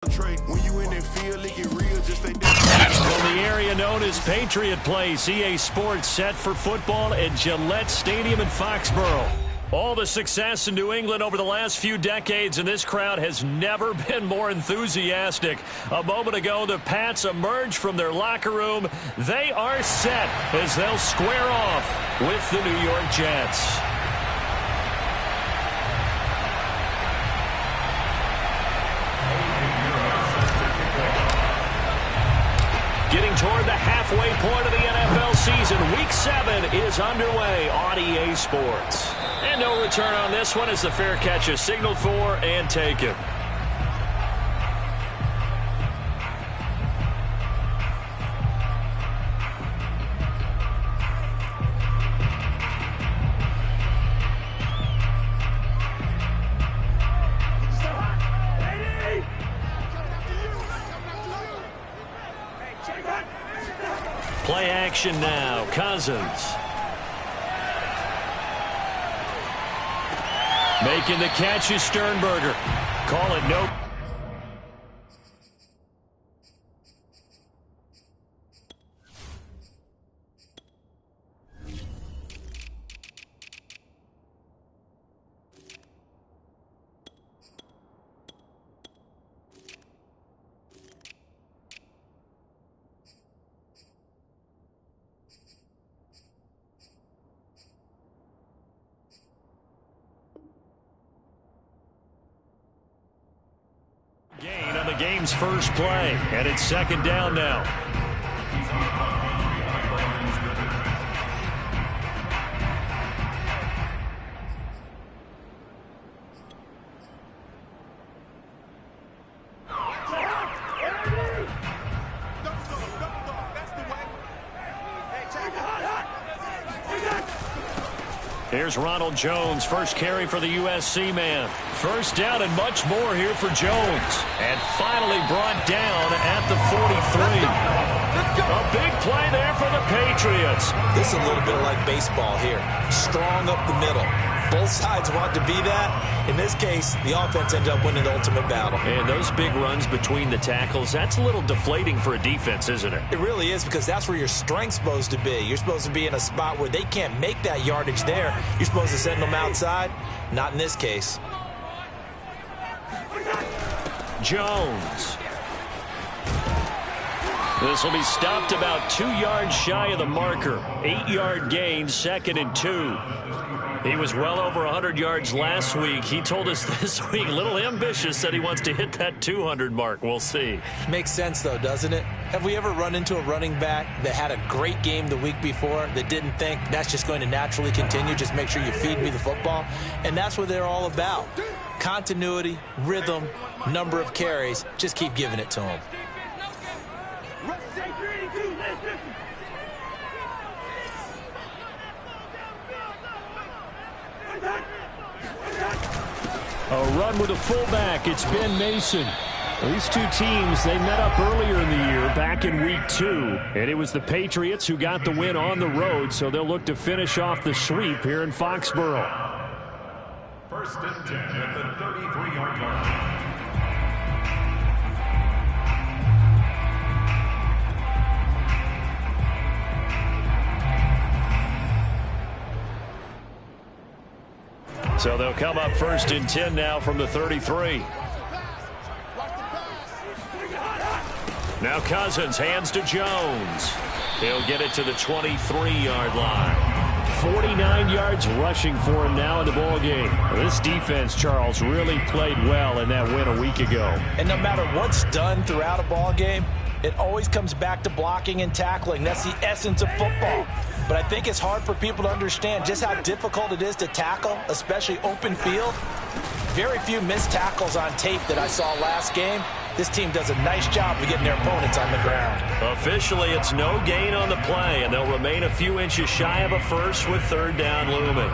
When you in that field, it get real, just stay down. From the area known as Patriot Place, EA Sports set for football at Gillette Stadium in Foxborough. All the success in New England over the last few decades, and this crowd has never been more enthusiastic. A moment ago, the Pats emerged from their locker room. They are set as they'll square off with the New York Jets. Getting toward the halfway point of the NFL season, Week 7 is underway on EA Sports. And no return on this one as the fair catch is signaled for and taken. Play action now. Cousins. Making the catch is Sternberger. Call it no. Gain on the game's first play, and it's second down now. Here's Ronald Jones, first carry for the USC man. First down and much more here for Jones. And finally brought down at the 43. A big play there for the Patriots. This is a little bit like baseball here. Strong up the middle. Both sides want to be that. In this case, the offense ended up winning the ultimate battle. And those big runs between the tackles, that's a little deflating for a defense, isn't it? It really is, because that's where your strength's supposed to be. You're supposed to be in a spot where they can't make that yardage there. You're supposed to send them outside. Not in this case. Jones. This will be stopped about 2 yards shy of the marker. 8-yard gain, 2nd and 2. He was well over 100 yards last week. He told us this week, a little ambitious, said he wants to hit that 200 mark. We'll see. Makes sense, though, doesn't it? Have we ever run into a running back that had a great game the week before that didn't think that's just going to naturally continue? Just make sure you feed me the football. And that's what they're all about. Continuity, rhythm, number of carries. Just keep giving it to them. A run with a fullback. It's Ben Mason. These two teams, they met up earlier in the year, back in Week 2. And it was the Patriots who got the win on the road, so they'll look to finish off the sweep here in Foxborough. First and 10 at the 33-yard line. So they'll come up first and 10 now from the 33. Now Cousins hands to Jones. He'll get it to the 23-yard line. 49 yards rushing for him now in the ballgame. This defense, Charles, really played well in that win a week ago. And no matter what's done throughout a ballgame, it always comes back to blocking and tackling. That's the essence of football. But I think it's hard for people to understand just how difficult it is to tackle, especially open field. Very few missed tackles on tape that I saw last game. This team does a nice job of getting their opponents on the ground. Officially, it's no gain on the play, and they'll remain a few inches shy of a first with third down looming.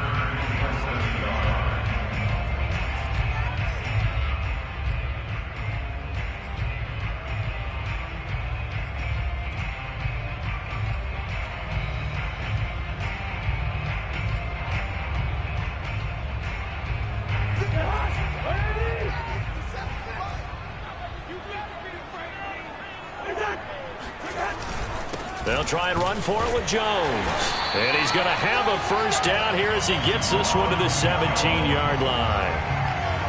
They'll try and run for it with Jones. And he's going to have a first down here as he gets this one to the 17-yard line.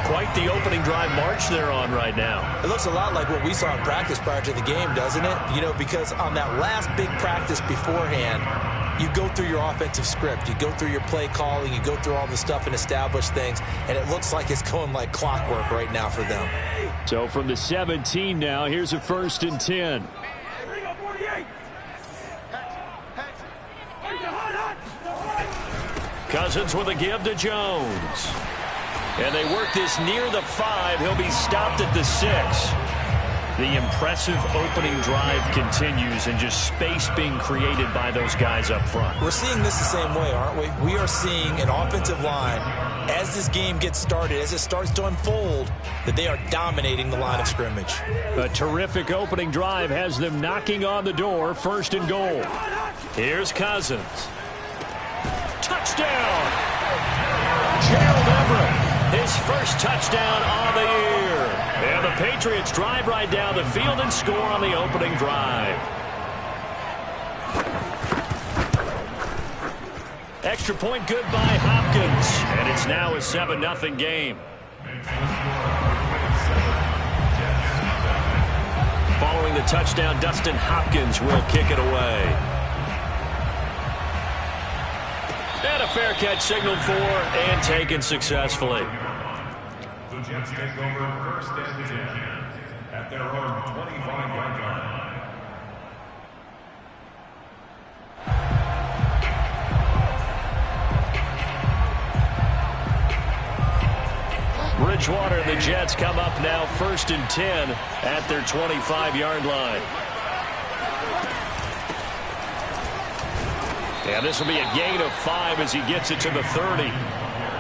Quite the opening drive march they're on right now. It looks a lot like what we saw in practice prior to the game, doesn't it? You know, because on that last big practice beforehand, you go through your offensive script. You go through your play calling. You go through all the stuff and establish things. And it looks like it's going like clockwork right now for them. So from the 17 now, here's a 1st and 10. Cousins with a give to Jones. And they work this near the 5. He'll be stopped at the 6. The impressive opening drive continues and just space being created by those guys up front. We're seeing this the same way, aren't we? We are seeing an offensive line, as this game gets started, as it starts to unfold, that they are dominating the line of scrimmage. A terrific opening drive has them knocking on the door. 1st and goal. Here's Cousins. Touchdown! Gerald Everett. His first touchdown on the year. And the Patriots drive right down the field and score on the opening drive. Extra point good by Hopkins. And it's now a 7-0 game. Following the touchdown, Dustin Hopkins will kick it away. And a fair catch signaled for and taken successfully. The Jets take over 1st and 10 at their own 25-yard line. Bridgewater and the Jets come up now 1st and 10 at their 25-yard line. And this will be a gain of 5 as he gets it to the 30.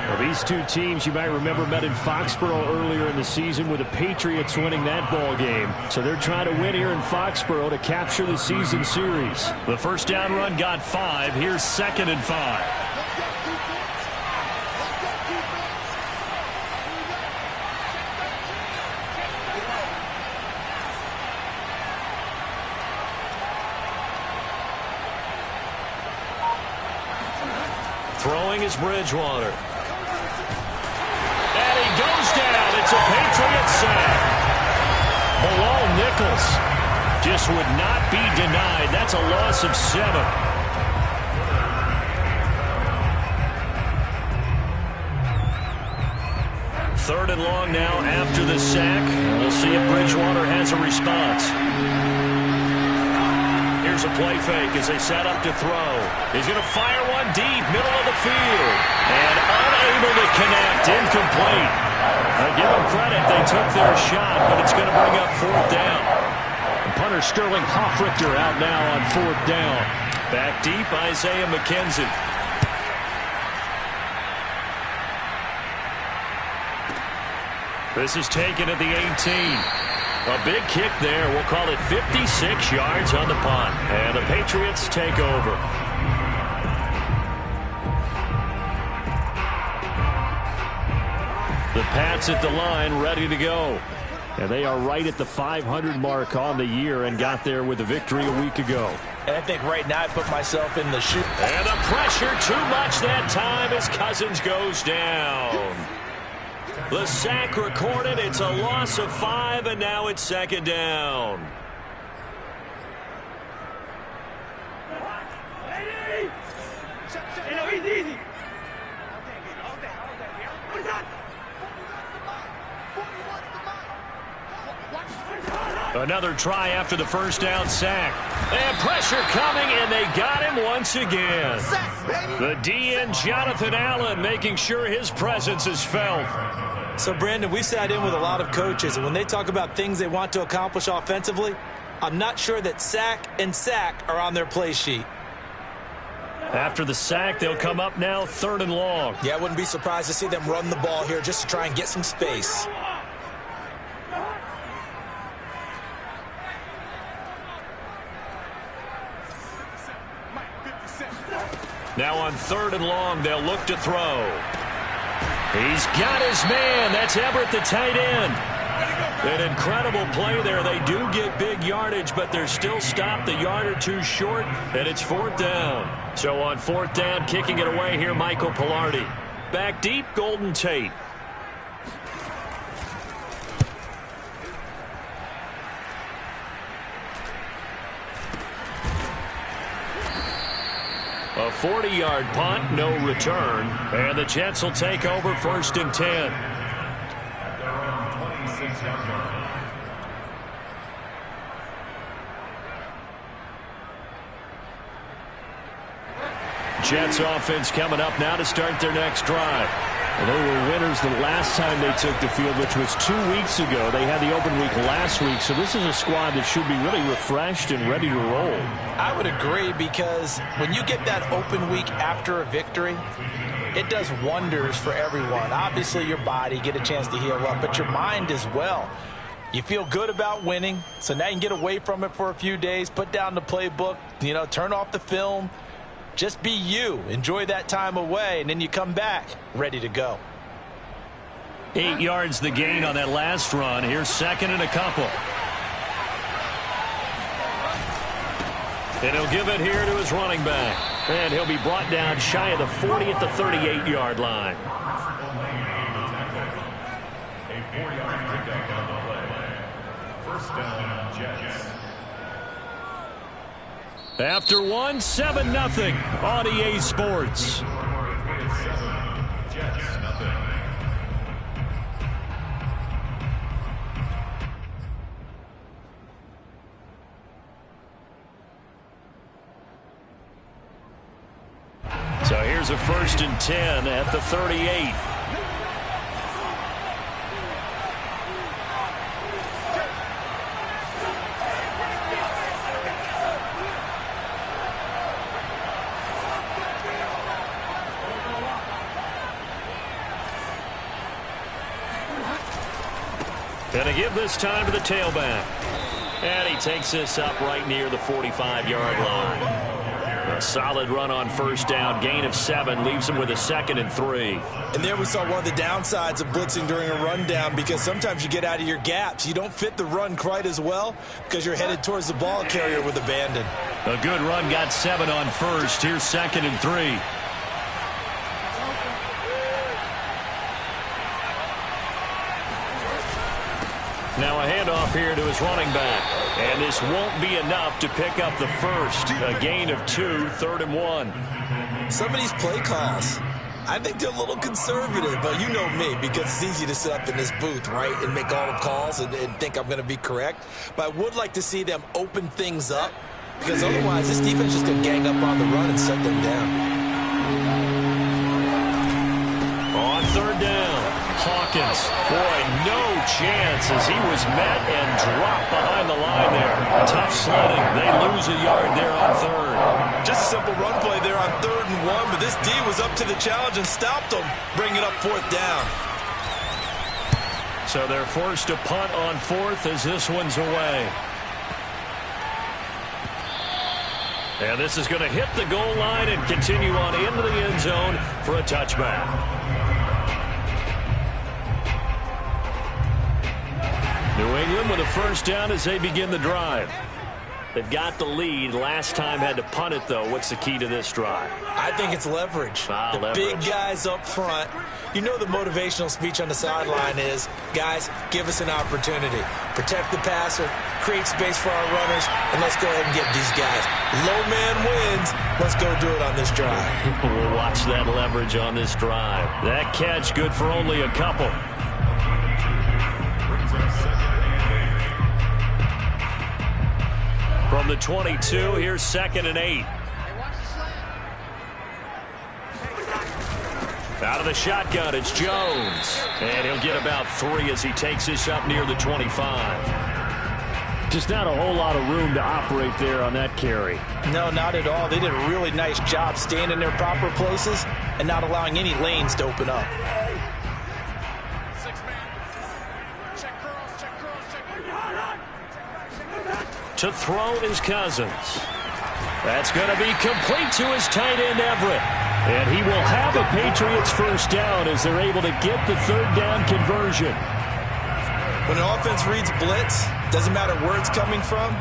Well, these two teams, you might remember, met in Foxborough earlier in the season with the Patriots winning that ball game. So they're trying to win here in Foxborough to capture the season series. The first down run got 5. Here's 2nd and 5. Throwing is Bridgewater. And he goes down. It's a Patriot sack. Bilal Nichols just would not be denied. That's a loss of 7. Third and long now after the sack. We'll see if Bridgewater has a response. Here's a play fake as they set up to throw. He's going to fire one deep, middle of the field. And unable to connect, incomplete. I give them credit, they took their shot, but it's going to bring up 4th down. And punter Sterling Hoffrichter out now on 4th down. Back deep, Isaiah McKenzie. This is taken at the 18. A big kick there. We'll call it 56 yards on the punt. And the Patriots take over. The Pats at the line, ready to go. And they are right at the 500 mark on the year and got there with a victory a week ago. And I think right now I put myself in the shoe. And the pressure too much that time as Cousins goes down. The sack recorded. It's a loss of 5, and now it's 2nd down. Another try after the first down sack. And pressure coming, and they got him once again. The DN, Jonathan Allen, making sure his presence is felt. So, Brandon, we sat in with a lot of coaches, and when they talk about things they want to accomplish offensively, I'm not sure that sack and sack are on their play sheet. After the sack, they'll come up now 3rd and long. Yeah, I wouldn't be surprised to see them run the ball here just to try and get some space. Now on 3rd and long, they'll look to throw. He's got his man. That's Everett, the tight end. An incredible play there. They do get big yardage, but they're still stopped a yard or two short, and it's 4th down. So on 4th down, kicking it away here, Michael Palardy. Back deep, Golden Tate. A 40-yard punt, no return. And the Jets will take over 1st and 10. At their own 26-yard line. Jets offense coming up now to start their next drive. Well, they were winners the last time they took the field, which was 2 weeks ago. They had the open week last week, so this is a squad that should be really refreshed and ready to roll. I would agree, because when you get that open week after a victory, it does wonders for everyone. Obviously, your body, get a chance to heal up, but your mind as well. You feel good about winning, so now you can get away from it for a few days, put down the playbook, turn off the film. Just be you. Enjoy that time away, and then you come back ready to go. 8 yards the gain on that last run. Here's 2nd and a couple. And he'll give it here to his running back. And he'll be brought down shy of the 40 at the 38-yard line. A 4-yard pickup on the play. 1st down, Jets. After 1, 7-0 on EA Sports. So here's a 1st and 10 at the 38. Gonna give this time to the tailback. And he takes this up right near the 45-yard line. A solid run on 1st down. Gain of 7 leaves him with a 2nd and 3. And there we saw one of the downsides of blitzing during a rundown, because sometimes you get out of your gaps. You don't fit the run quite as well because you're headed towards the ball carrier with abandon. A good run, got 7 on 1st. Here's 2nd and 3. Now a handoff here to his running back. And this won't be enough to pick up the 1st. A gain of 2, 3rd and 1. Some of these play calls, I think they're a little conservative, but you know me, because it's easy to sit up in this booth, right, and make all the calls and think I'm going to be correct. But I would like to see them open things up, because otherwise this defense is going to gang up on the run and shut them down. On 3rd down, Hawkins. Boy, no chance as he was met and dropped behind the line there. Tough sledding. They lose a yard there on 3rd. Just a simple run play there on 3rd and 1, but this D was up to the challenge and stopped them, bringing up 4th down. So they're forced to punt on 4th as this one's away. And this is going to hit the goal line and continue on into the end zone for a touchback. New England with a 1st down as they begin the drive. They've got the lead. Last time had to punt it, though. What's the key to this drive? I think it's leverage. Leverage. Big guys up front. You know the motivational speech on the sideline is, guys, give us an opportunity. Protect the passer, create space for our runners, and let's go ahead and get these guys. Low man wins. Let's go do it on this drive. We'll watch that leverage on this drive. That catch good for only a couple. From the 22, here's 2nd and 8. Out of the shotgun, it's Jones. And he'll get about 3 as he takes this up near the 25. Just not a whole lot of room to operate there on that carry. No, not at all. They did a really nice job staying in their proper places and not allowing any lanes to open up. To throw is Cousins. That's going to be complete to his tight end, Everett. And he will have a Patriots 1st down as they're able to get the 3rd down conversion. When an offense reads blitz, doesn't matter where it's coming from,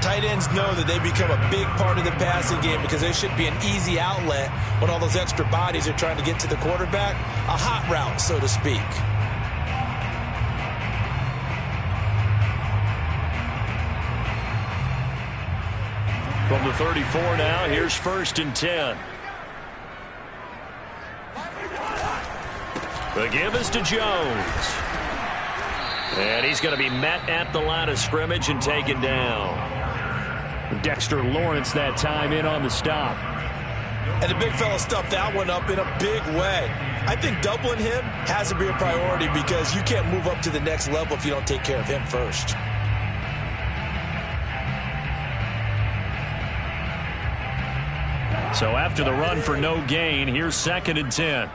tight ends know that they become a big part of the passing game because they should be an easy outlet when all those extra bodies are trying to get to the quarterback. A hot route, so to speak. From the 34 now, here's 1st and 10. The give is to Jones. And he's going to be met at the line of scrimmage and taken down. Dexter Lawrence that time in on the stop. And the big fella stuffed that one up in a big way. I think doubling him has to be a priority because you can't move up to the next level if you don't take care of him first. So after the run for no gain, here's 2nd and 10.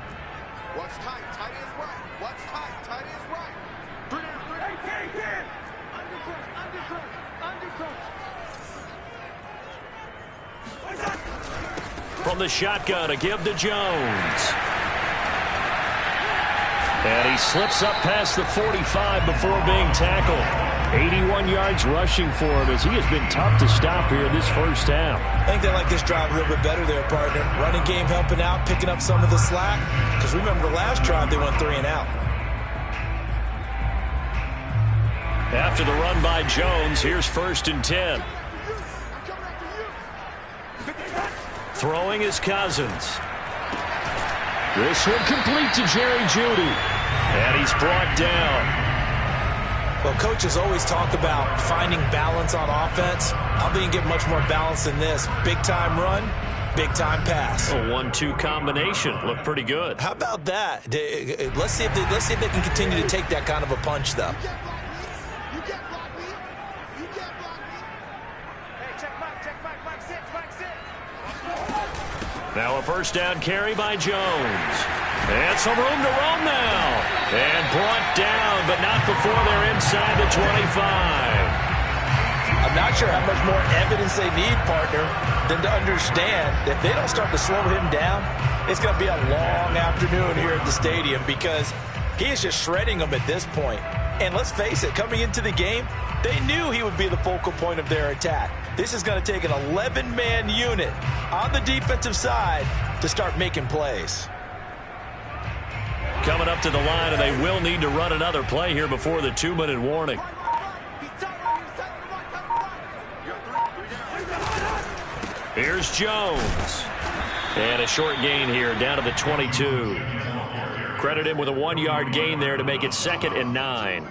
What's tight? Tight is right. What's tight? Tight is right. From the shotgun, a give to Jones. And he slips up past the 45 before being tackled. 81 yards rushing for him as he has been tough to stop here this first half. I think they like this drive a little bit better there, partner. Running game helping out, picking up some of the slack. Because remember the last drive, they went 3 and out. After the run by Jones, here's 1st and 10. Throwing is Cousins. This one complete to Jerry Jeudy. And he's brought down. Well, coaches always talk about finding balance on offense. I think you get much more balance than this. Big-time run, big-time pass. A 1-2 combination. Looked pretty good. How about that? Let's see if they can continue to take that kind of a punch, though. Now a 1st down carry by Jones. And some room to roam now. And brought down, but not before they're inside the 25. I'm not sure how much more evidence they need, partner, than to understand that if they don't start to slow him down, it's going to be a long afternoon here at the stadium because he is just shredding them at this point. And let's face it, coming into the game, they knew he would be the focal point of their attack. This is going to take an 11-man unit on the defensive side to start making plays. Coming up to the line, and they will need to run another play here before the 2-minute warning. Here's Jones. And a short gain here down to the 22. Credit him with a 1-yard gain there to make it 2nd and 9.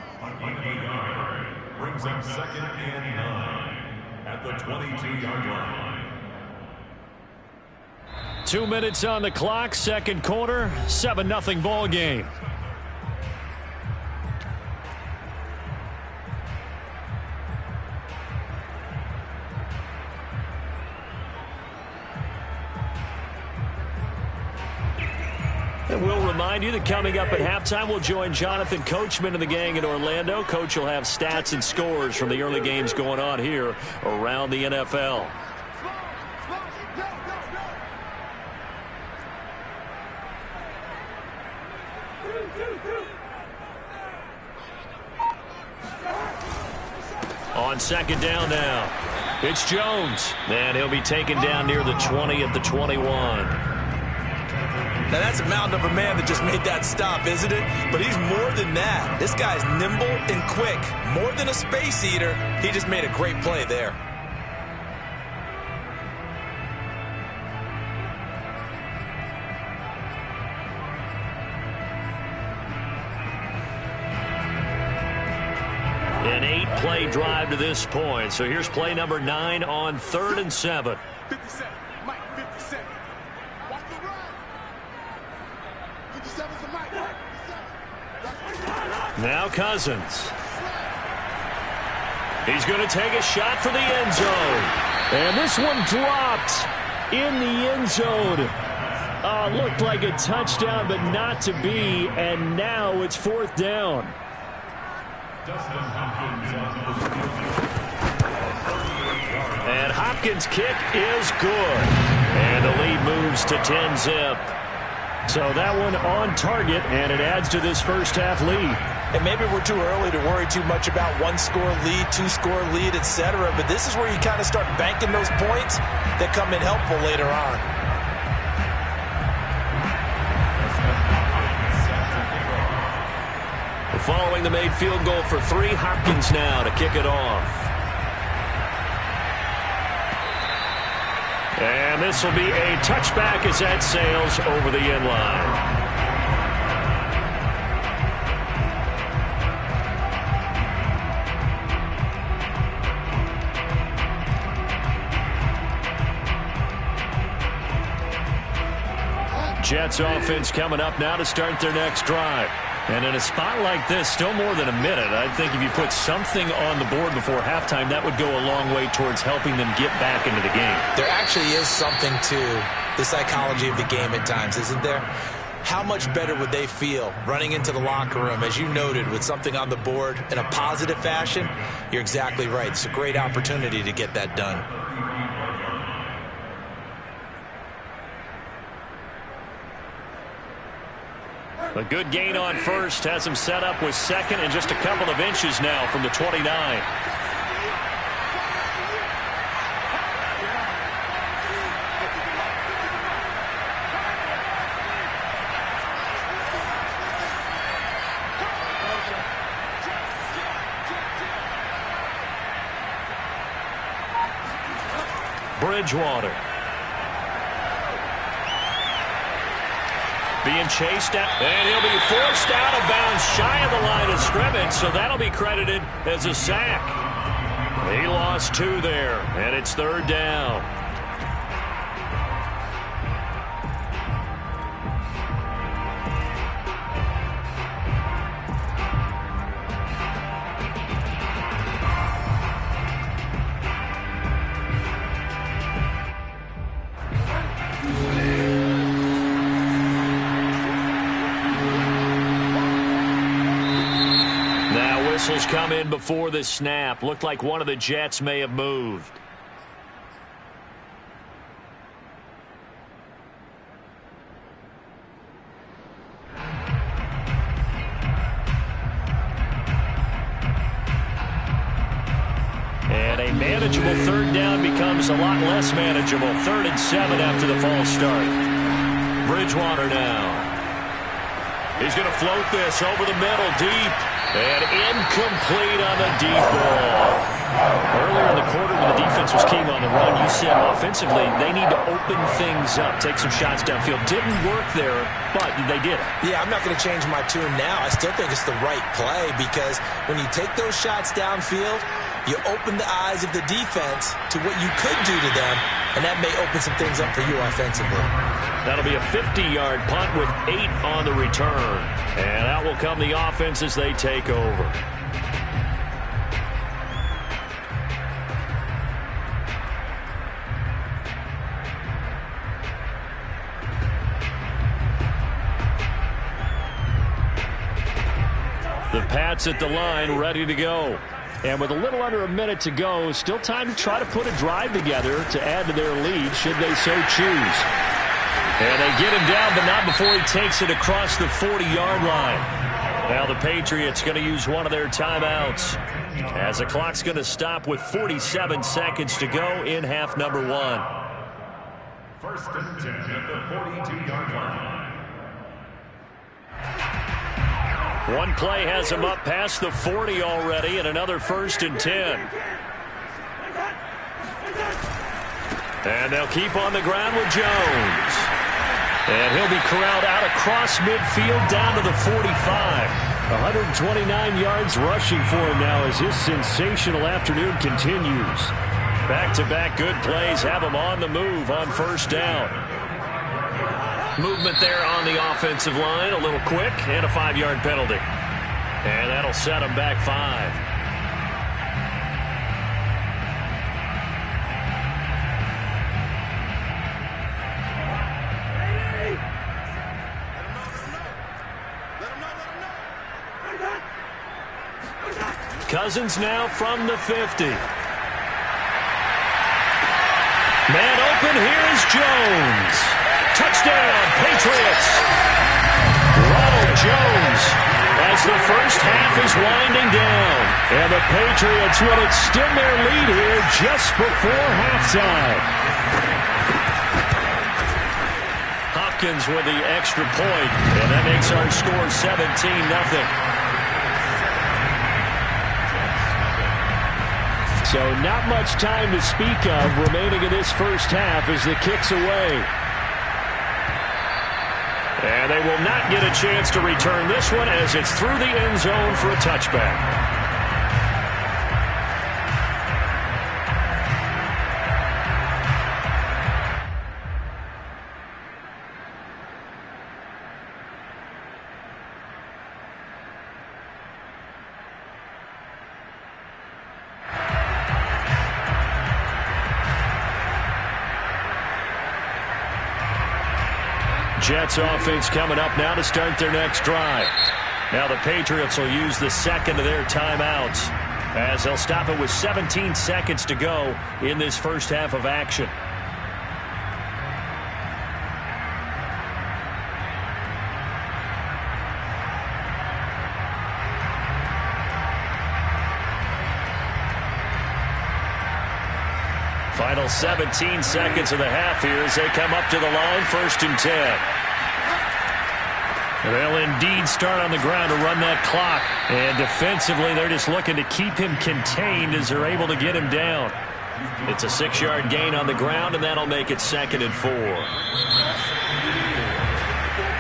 Brings up 2nd and 9 at the 22-yard line. 2 minutes on the clock, 2nd quarter, 7-0 ball game. And we'll remind you that coming up at halftime, we'll join Jonathan Coachman and the gang in Orlando. Coach will have stats and scores from the early games going on here around the NFL. On 2nd down now, it's Jones. And he'll be taken down near the 20 at the 21. Now, that's a mountain of a man that just made that stop, isn't it? But he's more than that. This guy's nimble and quick. More than a space eater, he just made a great play there. An 8-play drive to this point. So here's play number 9 on 3rd and 7. 57. Mike, 57. Watch the run. 57's the Mike. 57. Now Cousins. He's going to take a shot for the end zone. And this one dropped in the end zone. Looked like a touchdown, but not to be. And now it's 4th down. And Hopkins' kick is good. And the lead moves to 10-zip. So that one on target, and it adds to this first half lead. And maybe we're too early to worry too much about one-score lead, two-score lead, etc. But this is where you kind of start banking those points that come in helpful later on. Following the made field goal for 3, Hopkins now to kick it off. And this will be a touchback as that sails over the end line. Jets offense coming up now to start their next drive. And in a spot like this, still more than a minute, I think if you put something on the board before halftime, that would go a long way towards helping them get back into the game. There actually is something to the psychology of the game at times, isn't there? How much better would they feel running into the locker room, as you noted, with something on the board in a positive fashion? You're exactly right. It's a great opportunity to get that done. A good gain on first has him set up with second and just a couple of inches now from the 29. Bridgewater. Being chased out, and he'll be forced out of bounds shy of the line of scrimmage, so that'll be credited as a sack. He lost 2 there, and it's 3rd down. Whistles come in before the snap. Looked like one of the Jets may have moved. And a manageable 3rd down becomes a lot less manageable. 3rd and 7 after the false start. Bridgewater now. He's going to float this over the middle, deep. And incomplete on the deep ball. Earlier in the quarter when the defense was keying on the run, you said offensively they need to open things up, take some shots downfield. Didn't work there, but they did. Yeah, I'm not going to change my tune now. I still think it's the right play because when you take those shots downfield, you open the eyes of the defense to what you could do to them, and that may open some things up for you offensively. That'll be a 50-yard punt with 8 on the return. And out will come the offense as they take over. The Pats at the line, ready to go. And with a little under a minute to go, still time to try to put a drive together to add to their lead should they so choose. And they get him down, but not before he takes it across the 40-yard line. Now the Patriots going to use one of their timeouts as the clock's going to stop with 47 seconds to go in half number 1. 1st and 10 at the 42-yard line. One play has him up past the 40 already, and another 1st and 10. And they'll keep on the ground with Jones. And he'll be corralled out across midfield down to the 45. 129 yards rushing for him now as his sensational afternoon continues. Back-to-back good plays have him on the move on 1st down. Movement there on the offensive line, a little quick, and a 5-yard penalty. And that'll set him back 5. Cousins now from the 50. Man open, here is Jones. Touchdown, Patriots. Ronald Jones has as the first half is winding down. And the Patriots will extend their lead here just before halftime. Hopkins with the extra point, and that makes our score 17-0. So not much time to speak of remaining in this first half as the kick's away. And they will not get a chance to return this one as it's through the end zone for a touchback. Jets offense coming up now to start their next drive. Now the Patriots will use the second of their timeouts as they'll stop it with 17 seconds to go in this first half of action. Final 17 seconds of the half here as they come up to the line, 1st and 10. They'll indeed start on the ground to run that clock. And defensively, they're just looking to keep him contained as they're able to get him down. It's a 6-yard gain on the ground, and that'll make it 2nd and 4.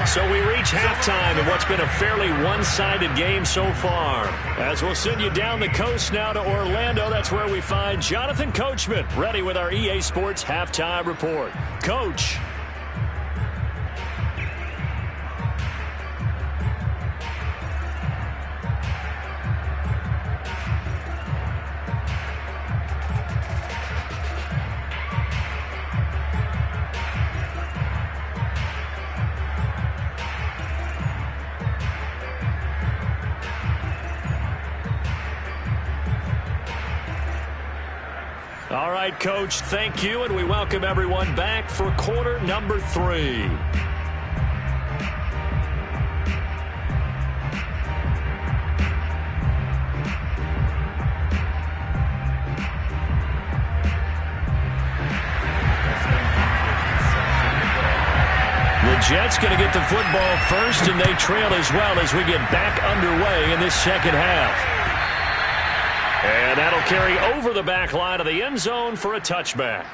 So we reach halftime in what's been a fairly one-sided game so far. As we'll send you down the coast now to Orlando, that's where we find Jonathan Coachman ready with our EA Sports Halftime Report. Coach. All right, Coach, thank you, and we welcome everyone back for quarter number 3. The Jets going to get the football first, and they trail as well as we get back underway in this second half. And that'll carry over the back line of the end zone for a touchback.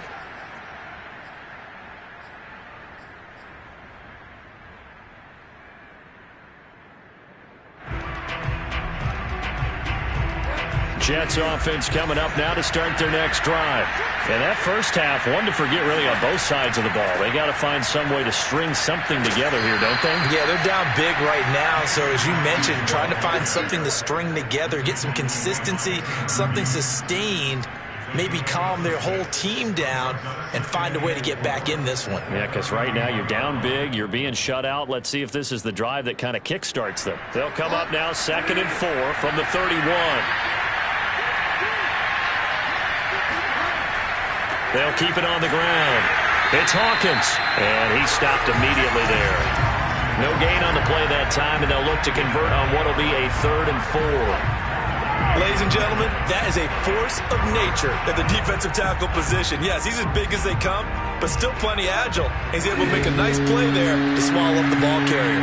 Jets offense coming up now to start their next drive. And that first half, one to forget really on both sides of the ball. They got to find some way to string something together here, don't they? Yeah, they're down big right now. So as you mentioned, trying to find something to string together, get some consistency, something sustained, maybe calm their whole team down and find a way to get back in this one. Yeah, because right now you're down big, you're being shut out. Let's see if this is the drive that kind of kickstarts them. They'll come up now 2nd and 4 from the 31. They'll keep it on the ground. It's Hawkins, and he stopped immediately there. No gain on the play that time, and they'll look to convert on what will be a 3rd and 4. Ladies and gentlemen, that is a force of nature at the defensive tackle position. Yes, he's as big as they come, but still plenty agile. He's able to make a nice play there to swallow up the ball carrier.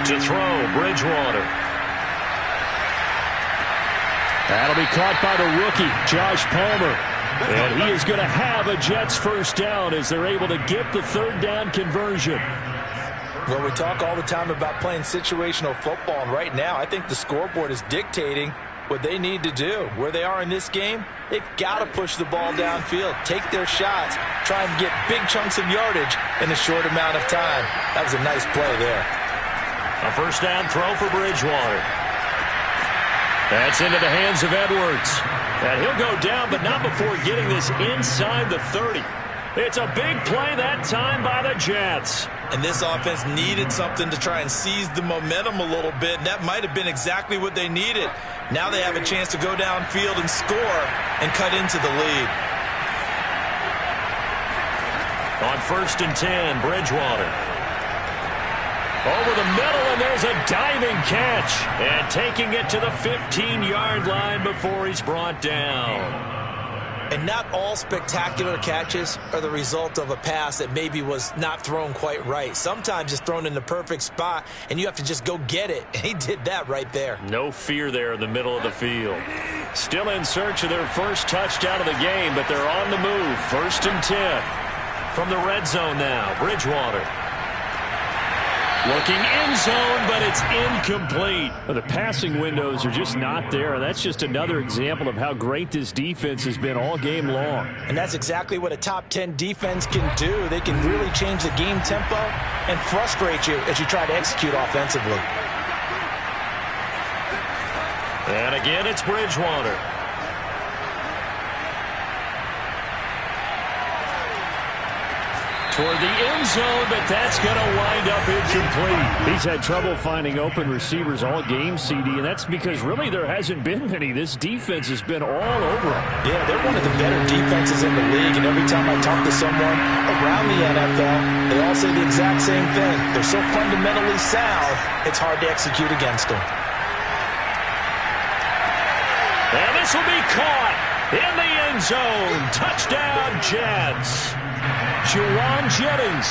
To throw, Bridgewater. That'll be caught by the rookie, Josh Palmer. And he is going to have a Jets first down as they're able to get the 3rd down conversion. Well, we talk all the time about playing situational football, and right now I think the scoreboard is dictating what they need to do. Where they are in this game, they've got to push the ball downfield, take their shots, try and get big chunks of yardage in a short amount of time. That was a nice play there. A first down throw for Bridgewater. That's into the hands of Edwards. And he'll go down, but not before getting this inside the 30. It's a big play that time by the Jets. And this offense needed something to try and seize the momentum a little bit. And that might have been exactly what they needed. Now they have a chance to go downfield and score and cut into the lead. On 1st and 10, Bridgewater. Over the middle, and there's a diving catch. And taking it to the 15-yard line before he's brought down. And not all spectacular catches are the result of a pass that maybe was not thrown quite right. Sometimes it's thrown in the perfect spot, and you have to just go get it. And he did that right there. No fear there in the middle of the field. Still in search of their first touchdown of the game, but they're on the move. 1st and 10. From the red zone now, Bridgewater. Looking in zone, but it's incomplete. Well, the passing windows are just not there, and that's just another example of how great this defense has been all game long. And that's exactly what a top 10 defense can do. They can really change the game tempo and frustrate you as you try to execute offensively. And again, it's Bridgewater. Toward the end zone, but that's going to wind up incomplete. He's had trouble finding open receivers all game, CD, and that's because really there hasn't been many. This defense has been all over him. Yeah, they're one of the better defenses in the league, and every time I talk to someone around the NFL, they all say the exact same thing. They're so fundamentally sound, it's hard to execute against them. And this will be caught in the end zone. Touchdown, Jets. Juwan Jennings,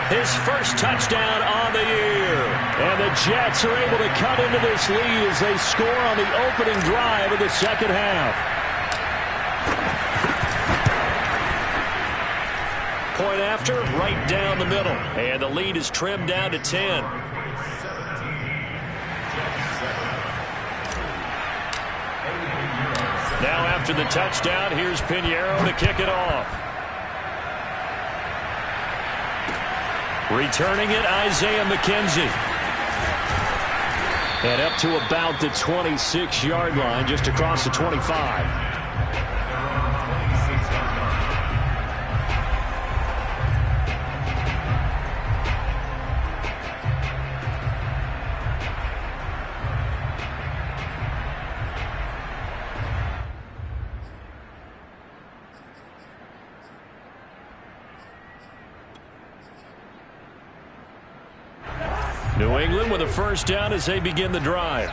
his first touchdown on the year. And the Jets are able to cut into this lead as they score on the opening drive of the second half. Point after, right down the middle. And the lead is trimmed down to 10. Now after the touchdown, here's Pinheiro to kick it off. Returning it, Isaiah McKenzie. And up to about the 26-yard line, just across the 25. New England with a first down as they begin the drive.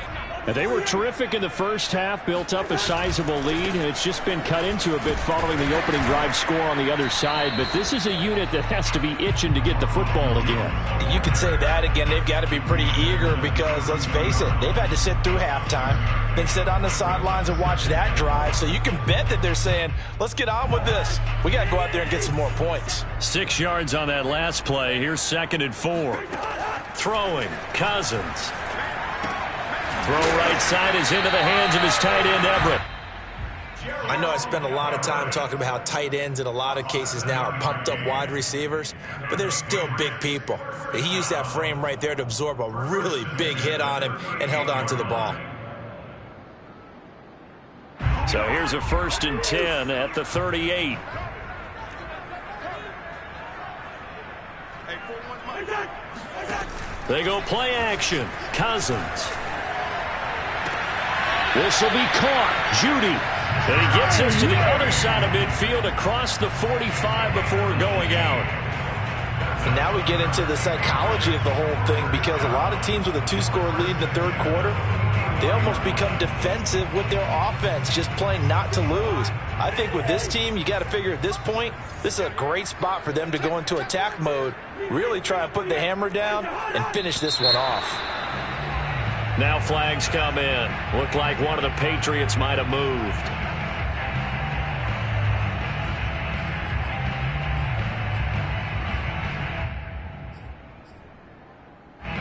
And they were terrific in the first half, built up a sizable lead, and it's just been cut into a bit following the opening drive score on the other side. But this is a unit that has to be itching to get the football again. You could say that again. They've got to be pretty eager because, let's face it, they've had to sit through halftime, then sit on the sidelines and watch that drive. So you can bet that they're saying, let's get on with this. We got to go out there and get some more points. 6 yards on that last play. Here's 2nd and 4. Throwing, Cousins. Throw right side is into the hands of his tight end, Everett. I know I spend a lot of time talking about how tight ends in a lot of cases now are pumped up wide receivers, but they're still big people. He used that frame right there to absorb a really big hit on him and held on to the ball. So here's a 1st and 10 at the 38. They go play action. Cousins. This will be caught. Judy. And he gets us to the other side of midfield across the 45 before going out. And now we get into the psychology of the whole thing because a lot of teams with a 2-score lead in the third quarter, they almost become defensive with their offense, just playing not to lose. I think with this team, you got to figure at this point, this is a great spot for them to go into attack mode, really try and put the hammer down and finish this one off. Now flags come in. Looked like one of the Patriots might have moved.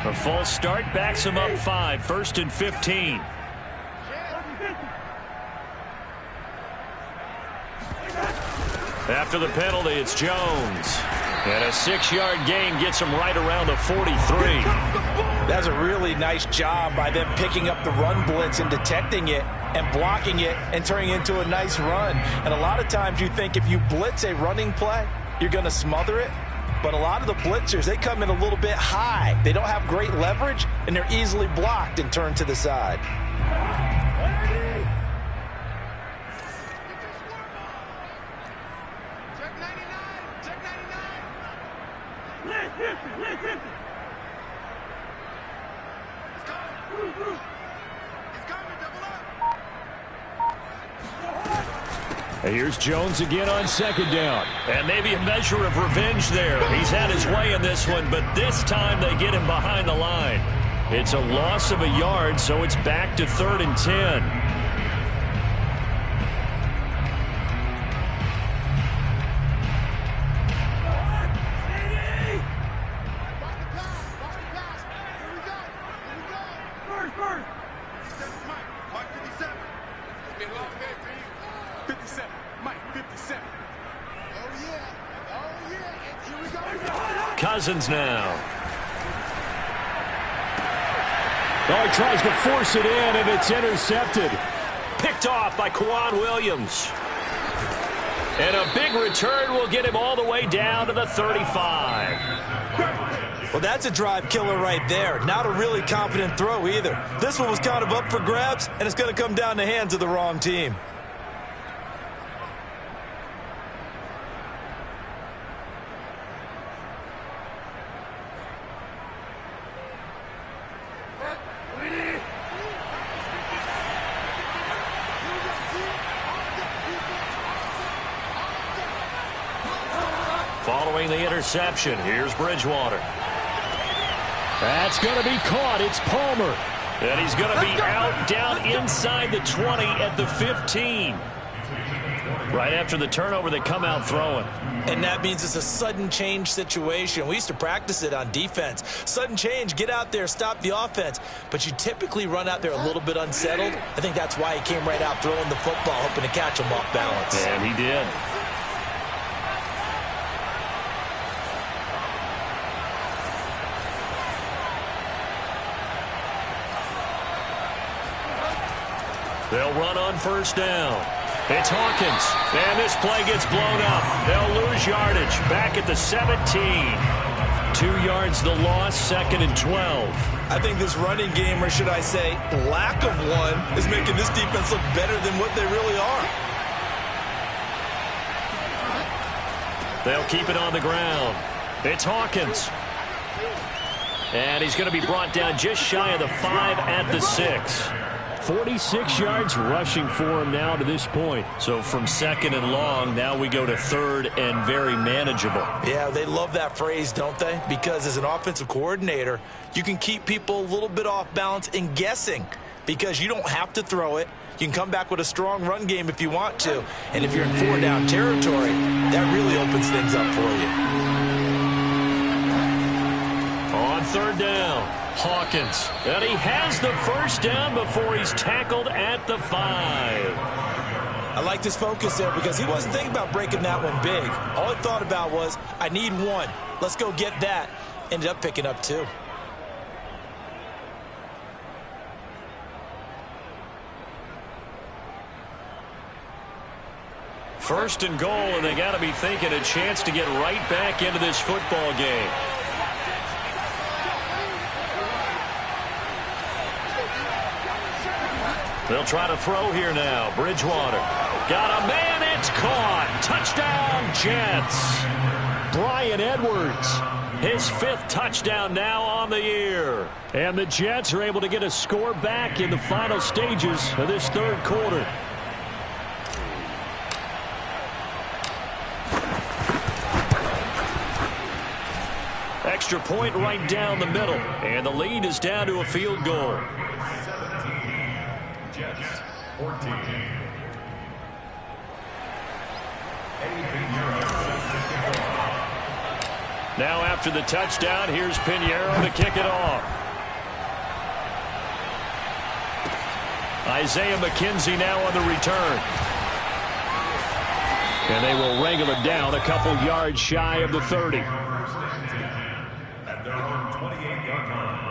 A false start backs him up 5. 1st and 15. After the penalty, it's Jones. And a 6-yard gain gets him right around the 43. That's a really nice job by them picking up the run blitz and detecting it and blocking it and turning it into a nice run. And a lot of times you think if you blitz a running play, you're going to smother it. But a lot of the blitzers, they come in a little bit high. They don't have great leverage, and they're easily blocked and turned to the side. And here's Jones again on second down. And maybe a measure of revenge there. He's had his way in this one, but this time they get him behind the line. It's a loss of a yard, so it's back to 3rd and 10. Cousins now. Oh, he tries to force it in, and it's intercepted. Picked off by Kwan Williams. And a big return will get him all the way down to the 35. Well, that's a drive killer right there. Not a really confident throw either. This one was kind of up for grabs, and it's going to come down the hands of the wrong team. Following the interception, here's Bridgewater. That's going to be caught. It's Palmer. And he's going to be out down inside the 20 at the 15. Right after the turnover, they come out throwing. And that means it's a sudden change situation. We used to practice it on defense. Sudden change, get out there, stop the offense. But you typically run out there a little bit unsettled. I think that's why he came right out throwing the football, hoping to catch him off balance. And he did. They'll run on first down. It's Hawkins. And this play gets blown up. They'll lose yardage. Back at the 17. 2 yards the loss, 2nd and 12. I think this running game, or should I say lack of one, is making this defense look better than what they really are. They'll keep it on the ground. It's Hawkins. And he's going to be brought down just shy of the 5 at the 6. 46 yards rushing for him now to this point. So from 2nd and long, now we go to 3rd and very manageable. Yeah, they love that phrase, don't they? Because as an offensive coordinator, you can keep people a little bit off balance and guessing because you don't have to throw it. You can come back with a strong run game if you want to. And if you're in 4-down territory, that really opens things up for you. On 3rd down. Hawkins, and he has the first down before he's tackled at the 5. I like this focus there because he wasn't thinking about breaking that one big. All he thought about was, I need 1. Let's go get that. Ended up picking up 2. First and goal, and they got to be thinking a chance to get right back into this football game. They'll try to throw here now. Bridgewater. Got a man. It's caught. Touchdown, Jets. Bryan Edwards. His 5th touchdown now on the year. And the Jets are able to get a score back in the final stages of this 3rd quarter. Extra point right down the middle. And the lead is down to a field goal. 14. Now after the touchdown, here's Pinheiro to kick it off. Isaiah McKenzie now on the return. And they will wrangle it down a couple yards shy of the 30. At their own 28-yard line.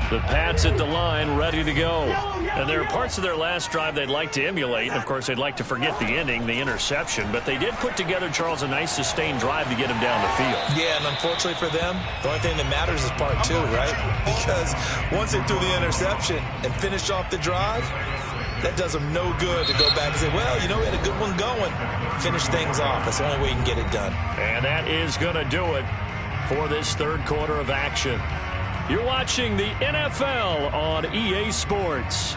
The Pats at the line, ready to go. And there are parts of their last drive they'd like to emulate. And of course, they'd like to forget the ending, the interception. But they did put together, Charles, a nice sustained drive to get him down the field. Yeah, and unfortunately for them, the only thing that matters is part 2, right? Because once they threw the interception and finished off the drive, that does them no good to go back and say, well, you know, we had a good one going. Finish things off. That's the only way you can get it done. And that is going to do it. for this third quarter of action. You're watching the NFL on EA Sports.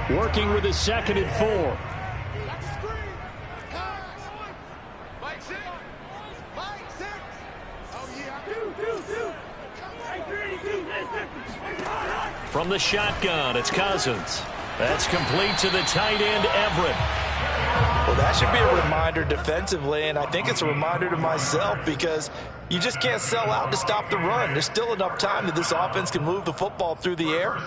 Working with a 2nd and 4. From the shotgun, it's Cousins. That's complete to the tight end, Everett. Well, that should be a reminder defensively, and I think it's a reminder to myself because you just can't sell out to stop the run. There's still enough time that this offense can move the football through the air,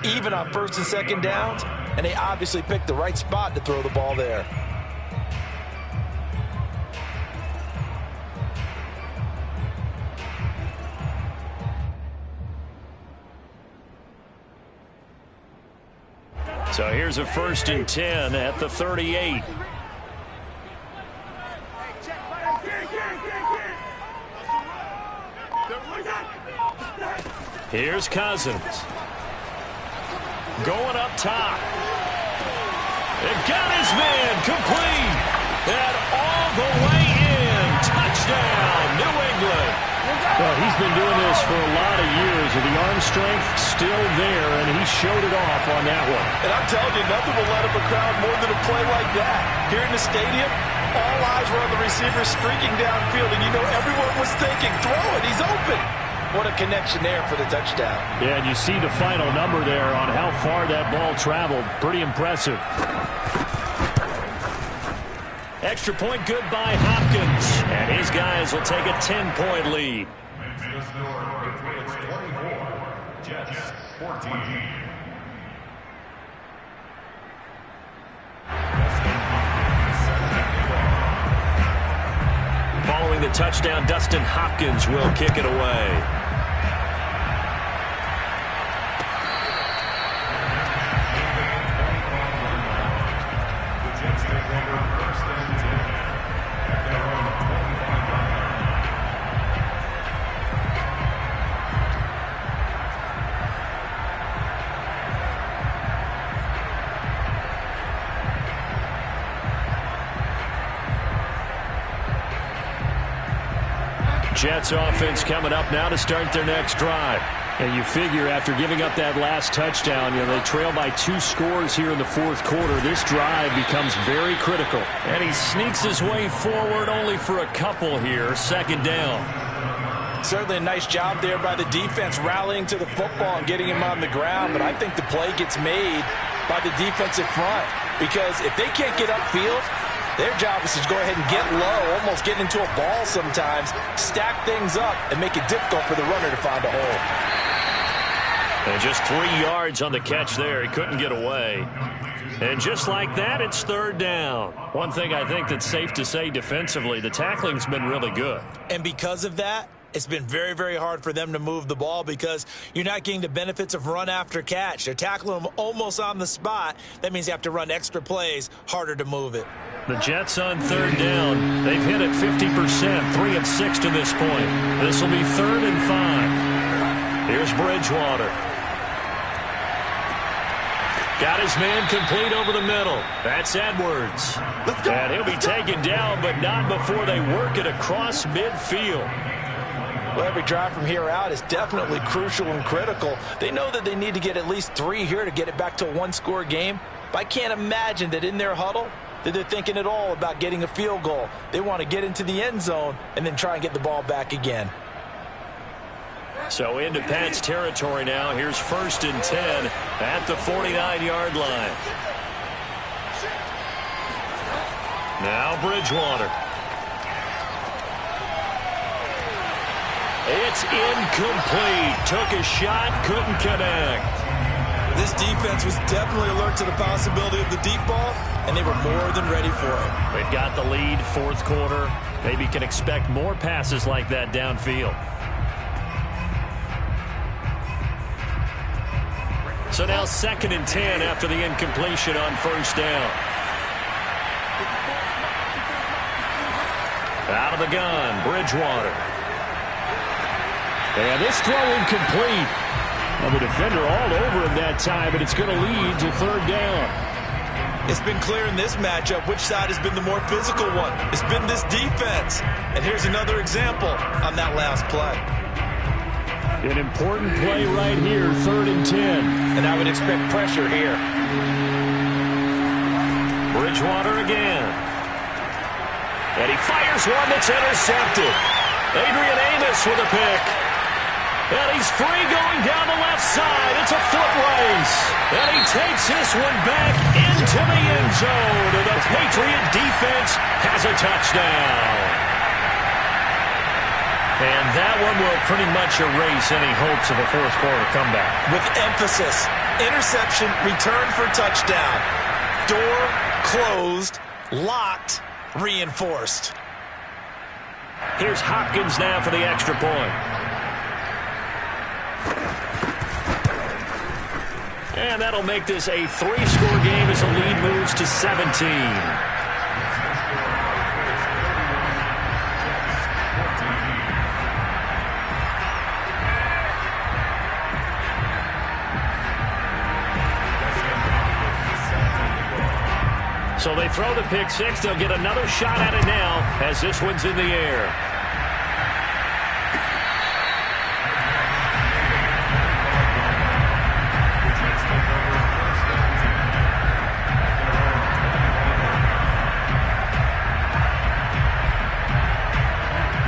even on 1st and 2nd downs, and they obviously picked the right spot to throw the ball there. So here's a 1st and 10 at the 38. Here's Cousins. Going up top. It got his man complete. And all the way in. Touchdown, New England. Well, he's been doing this for a lot of years, and the arm strength still there, and he showed it off on that one. And I'm telling you, nothing will let up a crowd more than a play like that. Here in the stadium, all eyes were on the receiver streaking downfield, and you know everyone was thinking, throw it, he's open. What a connection there for the touchdown. Yeah, and you see the final number there on how far that ball traveled. Pretty impressive. Extra point good by Hopkins. And his guys will take a 10-point lead. The score, Patriots 24, Jets 14. Following the touchdown, Dustin Hopkins will kick it away. Jets offense coming up now to start their next drive. And you figure after giving up that last touchdown, they trail by 2 scores here in the 4th quarter. This drive becomes very critical. And he sneaks his way forward only for a couple here. 2nd down. Certainly a nice job there by the defense rallying to the football and getting him on the ground. But I think the play gets made by the defensive front. Because if they can't get upfield, their job is to go ahead and get low, almost get into a ball sometimes, stack things up, and make it difficult for the runner to find a hole. And just 3 yards on the catch there. He couldn't get away. And just like that, it's 3rd down. One thing I think that's safe to say defensively, the tackling's been really good. And because of that, it's been very, very hard for them to move the ball because you're not getting the benefits of run after catch. They're tackling them almost on the spot. That means you have to run extra plays, harder to move it. The Jets on 3rd down. They've hit it 50%, 3 of 6 to this point. This will be 3rd and 5. Here's Bridgewater. Got his man complete over the middle. That's Edwards. And he'll be taken down, but not before they work it across midfield. Well, every drive from here out is definitely crucial and critical. They know that they need to get at least 3 here to get it back to a 1-score game. But I can't imagine that in their huddle that they're thinking at all about getting a field goal. They want to get into the end zone and then try and get the ball back again. So into Pat's territory now. Here's 1st and 10 at the 49-yard line. Now Bridgewater. It's incomplete. Took a shot, couldn't connect. This defense was definitely alert to the possibility of the deep ball, and they were more than ready for it. They've got the lead, 4th quarter. Maybe can expect more passes like that downfield. So now 2nd and 10 after the incompletion on 1st down. Out of the gun, Bridgewater. And this throw incomplete. Well, the defender all over him that time, but it's going to lead to third down. It's been clear in this matchup which side has been the more physical one. It's been this defense. And here's another example on that last play. An important play right here, 3rd and 10. And I would expect pressure here. Bridgewater again. And he fires one that's intercepted. Adrian Amos with a pick. And he's free going down the left side. It's a foot race. And he takes this one back into the end zone. And the Patriot defense has a touchdown. And that one will pretty much erase any hopes of a fourth quarter comeback. With emphasis. Interception, return for touchdown. Door closed, locked, reinforced. Here's Hopkins now for the extra point. And that'll make this a 3-score game as the lead moves to 17. So they throw the pick six. They'll get another shot at it now as this one's in the air.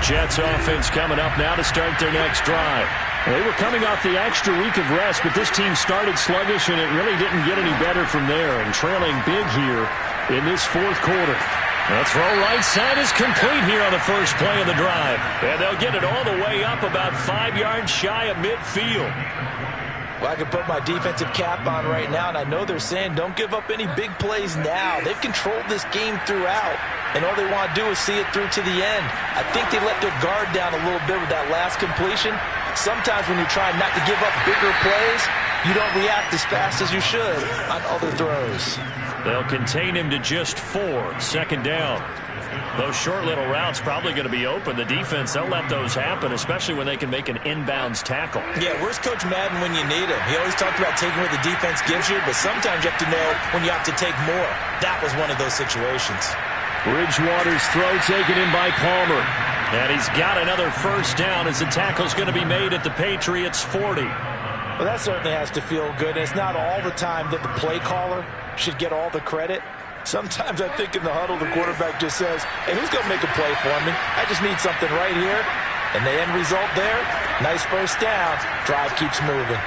Jets offense coming up now to start their next drive. They were coming off the extra week of rest, but this team started sluggish, and it really didn't get any better from there. And trailing big here in this fourth quarter. The throw right side is complete here on the first play of the drive. And they'll get it all the way up about 5 yards shy of midfield. Well, I can put my defensive cap on right now, and I know they're saying don't give up any big plays now. They've controlled this game throughout, and all they want to do is see it through to the end. I think they let their guard down a little bit with that last completion. Sometimes when you're trying not to give up bigger plays, you don't react as fast as you should on other throws. They'll contain him to just 4, 2nd down. Those short little routes probably going to be open. The defense, they'll let those happen, especially when they can make an inbounds tackle. Yeah, where's Coach Madden when you need him? He always talked about taking what the defense gives you, but sometimes you have to know when you have to take more. That was one of those situations. Bridgewater's throw taken in by Palmer. And he's got another first down as the tackle's going to be made at the Patriots' 40. Well, that certainly has to feel good. It's not all the time that the play caller should get all the credit. Sometimes I think in the huddle, the quarterback just says, hey, who's going to make a play for me? I just need something right here. And the end result there, nice first down. Drive keeps moving.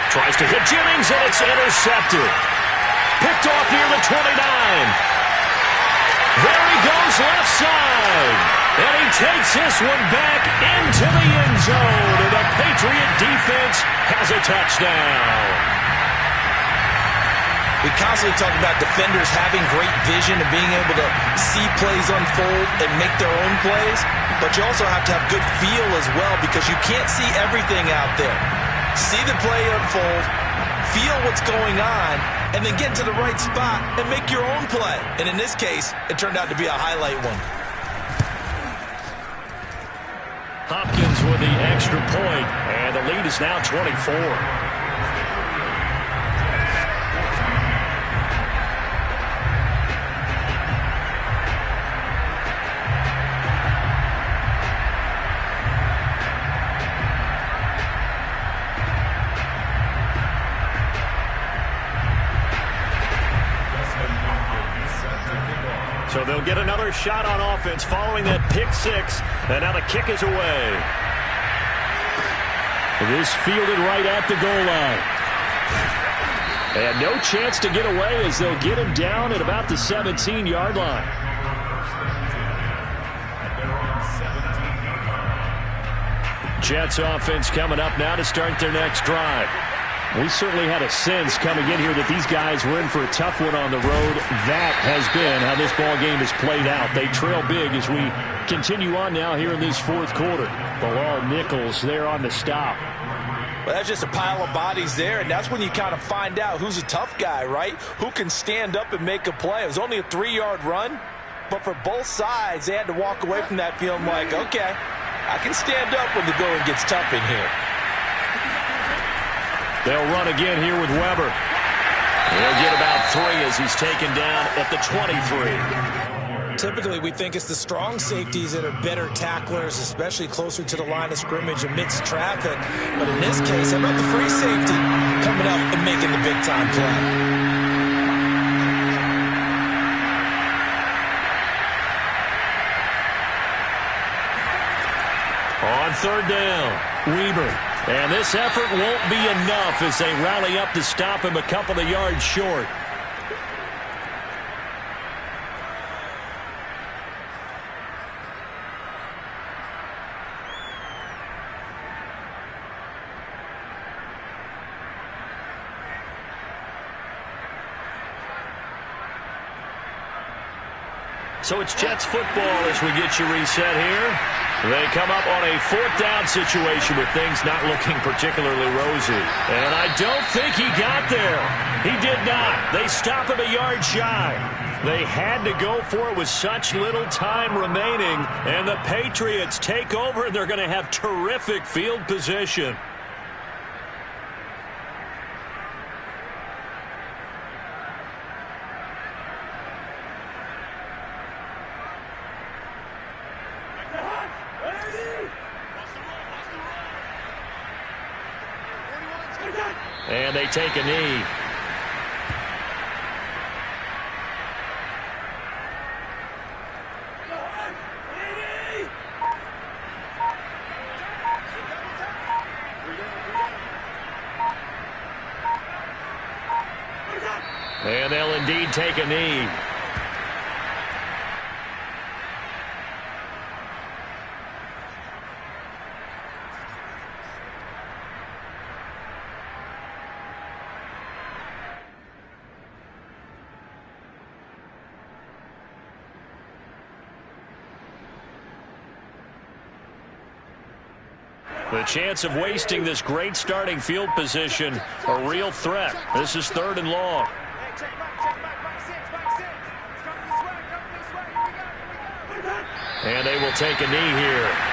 Tries to hit Jennings, and it's intercepted. Picked off near the 29. There he goes left side. And he takes this one back into the end zone. And the Patriot defense has a touchdown. We constantly talk about defenders having great vision and being able to see plays unfold and make their own plays. But you also have to have good feel as well, because you can't see everything out there. See the play unfold, feel what's going on, and then get to the right spot and make your own play. And in this case, it turned out to be a highlight one. Hopkins with the extra point, and the lead is now 24. So they'll get another shot on offense following that pick six. And now the kick is away. This fielded right at the goal line. And no chance to get away as they'll get him down at about the 17-yard line. Jets offense coming up now to start their next drive. We certainly had a sense coming in here that these guys were in for a tough one on the road. That has been how this ball game has played out. They trail big as we continue on now here in this fourth quarter. Bilal Nichols there on the stop. Well, that's just a pile of bodies there, and that's when you kind of find out who's a tough guy, right? Who can stand up and make a play. It was only a 3-yard run, but for both sides, they had to walk away from that feeling like, okay, I can stand up when the going gets tough in here. They'll run again here with Weber. He'll get about 3 as he's taken down at the 23. Typically, we think it's the strong safeties that are better tacklers, especially closer to the line of scrimmage amidst traffic. But in this case, how about the free safety coming up and making the big-time play? On 3rd down, Weber. And this effort won't be enough as they rally up to stop him a couple of yards short. So it's Jets football as we get you reset here. They come up on a 4th down situation with things not looking particularly rosy. And I don't think he got there. He did not. They stop him a yard shy. They had to go for it with such little time remaining. And the Patriots take over, and they're going to have terrific field position. And they take a knee. And they'll indeed take a knee. The chance of wasting this great starting field position, a real threat. This is 3rd and long. And they will take a knee here.